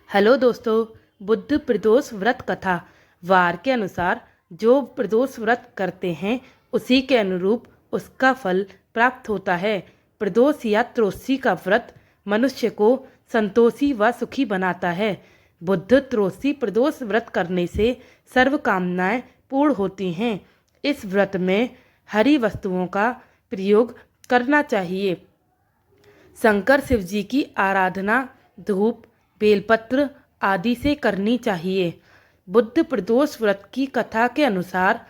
Hello दोस्तों, बुद्ध प्रदोष व्रत कथा। वार के अनुसार जो प्रदोष व्रत करते हैं उसी के अनुरूप उसका फल प्राप्त होता है। प्रदोष या त्रोसी का व्रत मनुष्य को संतोषी व सुखी बनाता है। बुद्ध त्रोसी प्रदोष व्रत करने से सर्व कामनाएं पूर्ण होती हैं। इस व्रत में हरी वस्तुओं का प्रयोग करना चाहिए। शंकर शिव जी की आराधना धूप बेलपत्र आदि से करनी चाहिए। बुद्ध प्रदोष व्रत की कथा के अनुसार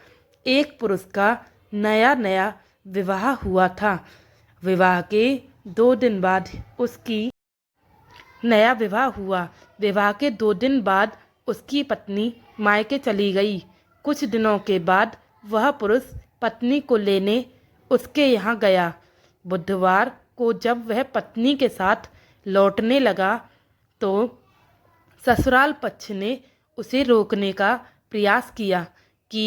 एक पुरुष का नया नया विवाह हुआ था। विवाह के 2 दिन बाद उसकी नया विवाह हुआ। विवाह के 2 दिन बाद उसकी पत्नी मायके चली गई। कुछ दिनों के बाद वह पुरुष पत्नी को लेने उसके यहाँ गया। बुधवार को जब वह पत्नी के साथ लौटने लगा तो ससुराल पक्ष ने उसे रोकने का प्रयास किया कि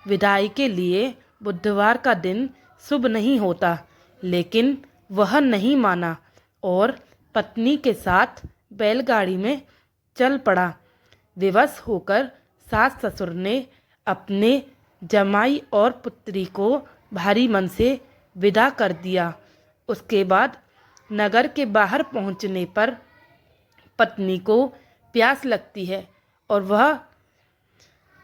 विदाई के लिए बुधवार का दिन शुभ नहीं होता, लेकिन वह नहीं माना और पत्नी के साथ बैलगाड़ी में चल पड़ा। विवश होकर सास ससुर ने अपने जमाई और पुत्री को भारी मन से विदा कर दिया। उसके बाद नगर के बाहर पहुंचने पर पत्नी को प्यास लगती है और वह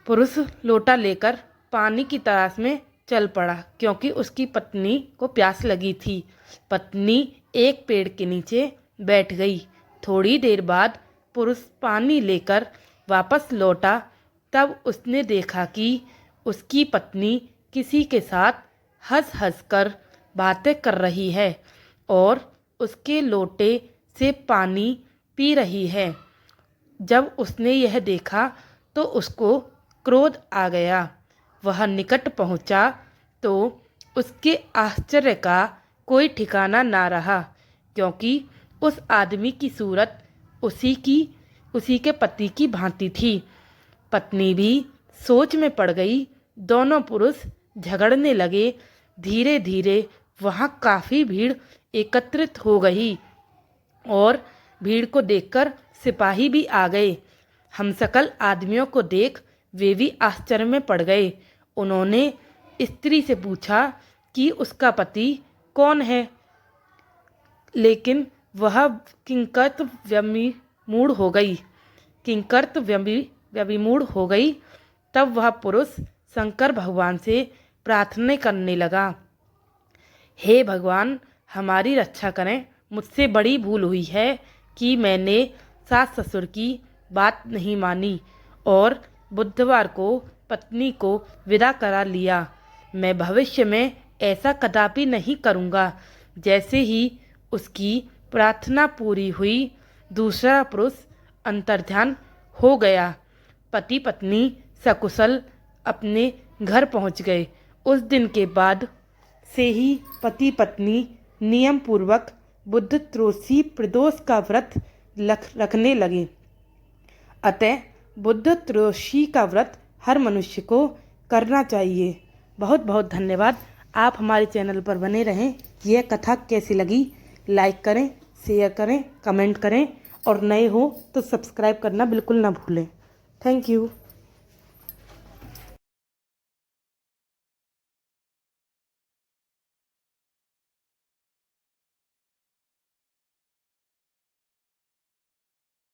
पुरुष लोटा लेकर पानी की तलाश में चल पड़ा, क्योंकि उसकी पत्नी को प्यास लगी थी। पत्नी एक पेड़ के नीचे बैठ गई। थोड़ी देर बाद पुरुष पानी लेकर वापस लौटा। तब उसने देखा कि उसकी पत्नी किसी के साथ हंस हंस कर बातें कर रही है और उसके लोटे से पानी पी रही है। जब उसने यह देखा तो उसको क्रोध आ गया। वह निकट पहुंचा तो उसके आश्चर्य का कोई ठिकाना ना रहा, क्योंकि उस आदमी की सूरत उसी के पति की भांति थी। पत्नी भी सोच में पड़ गई। दोनों पुरुष झगड़ने लगे। धीरे धीरे वहाँ काफ़ी भीड़ एकत्रित हो गई और भीड़ को देखकर सिपाही भी आ गए। हमशक्ल आदमियों को देख वे भी आश्चर्य में पड़ गए। उन्होंने स्त्री से पूछा कि उसका पति कौन है, लेकिन वह किंकरत व्यभिमूढ़ हो गई। तब वह पुरुष शंकर भगवान से प्रार्थना करने लगा, हे भगवान, हमारी रक्षा करें। मुझसे बड़ी भूल हुई है कि मैंने सास ससुर की बात नहीं मानी और बुधवार को पत्नी को विदा करा लिया। मैं भविष्य में ऐसा कदापि नहीं करूँगा। जैसे ही उसकी प्रार्थना पूरी हुई, दूसरा पुरुष अंतर्ध्यान हो गया। पति पत्नी सकुशल अपने घर पहुँच गए। उस दिन के बाद से ही पति पत्नी नियम पूर्वक बुद्ध त्रोसी प्रदोष का व्रत रखने लगे। अतः बुद्ध त्रोसी का व्रत हर मनुष्य को करना चाहिए। बहुत बहुत धन्यवाद। आप हमारे चैनल पर बने रहें। यह कथा कैसी लगी लाइक करें, शेयर करें, कमेंट करें और नए हो तो सब्सक्राइब करना बिल्कुल ना भूलें। Thank you.